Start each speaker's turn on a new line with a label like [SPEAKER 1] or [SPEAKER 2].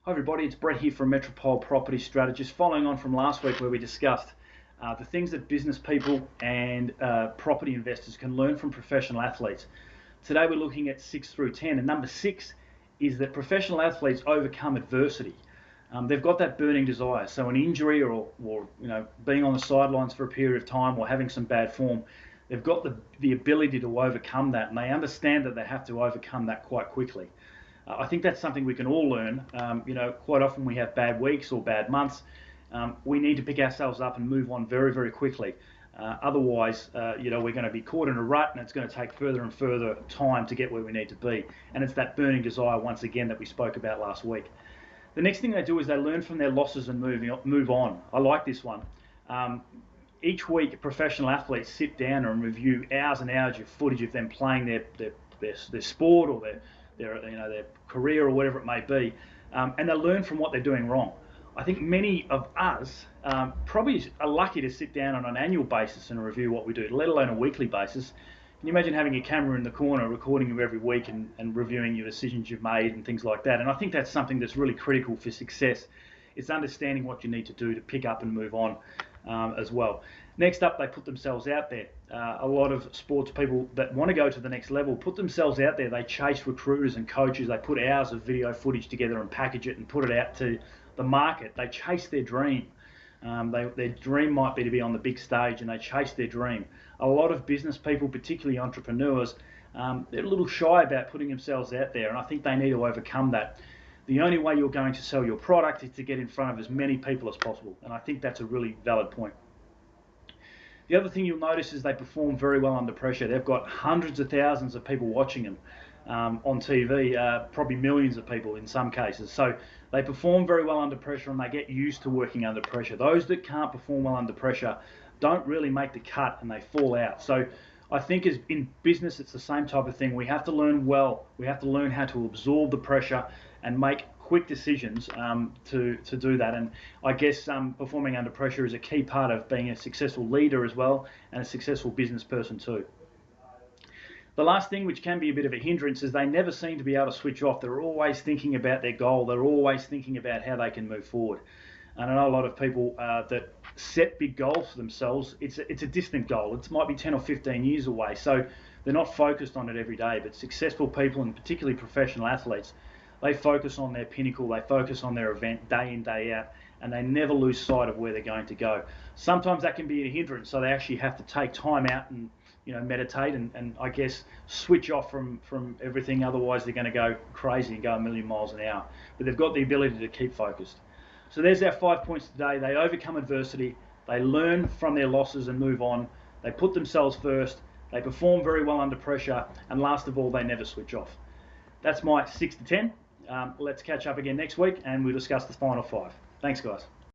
[SPEAKER 1] Hi everybody, it's Brett here from Metropole Property Strategist, following on from last week where we discussed the things that business people and property investors can learn from professional athletes. Today we're looking at 6 through 10, and number 6 is that professional athletes overcome adversity. They've got that burning desire, so an injury or being on the sidelines for a period of time or having some bad form, they've got the ability to overcome that, and they understand that they have to overcome that quite quickly. I think that's something we can all learn. Quite often we have bad weeks or bad months. We need to pick ourselves up and move on very, very quickly. Otherwise, we're going to be caught in a rut, and it's going to take further and further time to get where we need to be. And it's that burning desire, once again, that we spoke about last week. The next thing they do is they learn from their losses and move on. I like this one. Each week, professional athletes sit down and review hours and hours of footage of them playing their sport or their career or whatever it may be, and they learn from what they're doing wrong. I think many of us probably are lucky to sit down on an annual basis and review what we do, let alone a weekly basis. Can you imagine having a camera in the corner recording you every week and reviewing your decisions you've made and things like that? And I think that's something that's really critical for success. It's understanding what you need to do to pick up and move on as well. Next up, they put themselves out there. A lot of sports people that want to go to the next level put themselves out there. They chase recruiters and coaches. They put hours of video footage together and package it and put it out to the market. They chase their dream. Their dream might be to be on the big stage, and they chase their dream. A lot of business people, particularly entrepreneurs, they're a little shy about putting themselves out there, and I think they need to overcome that. The only way you're going to sell your product is to get in front of as many people as possible, and I think that's a really valid point. The other thing you'll notice is they perform very well under pressure. They've got hundreds of thousands of people watching them on TV, probably millions of people in some cases. So they perform very well under pressure, and they get used to working under pressure. Those that can't perform well under pressure don't really make the cut, and they fall out. So I think as in business, it's the same type of thing. We have to learn well. We have to learn how to absorb the pressure and make quick decisions to do that. And I guess performing under pressure is a key part of being a successful leader as well, and a successful business person too. The last thing, which can be a bit of a hindrance, is they never seem to be able to switch off. They're always thinking about their goal. They're always thinking about how they can move forward. And I know a lot of people that set big goals for themselves. It's a distant goal. It might be 10 or 15 years away. So they're not focused on it every day. But successful people, and particularly professional athletes, they focus on their pinnacle. They focus on their event day in, day out, and they never lose sight of where they're going to go. Sometimes that can be a hindrance, so they actually have to take time out and meditate and I guess switch off from everything. Otherwise, they're going to go crazy and go a million miles an hour. But they've got the ability to keep focused. So there's our 5 points today. They overcome adversity. They learn from their losses and move on. They put themselves first. They perform very well under pressure. And last of all, they never switch off. That's my 6 to 10. Let's catch up again next week, and we'll discuss the final 5. Thanks, guys.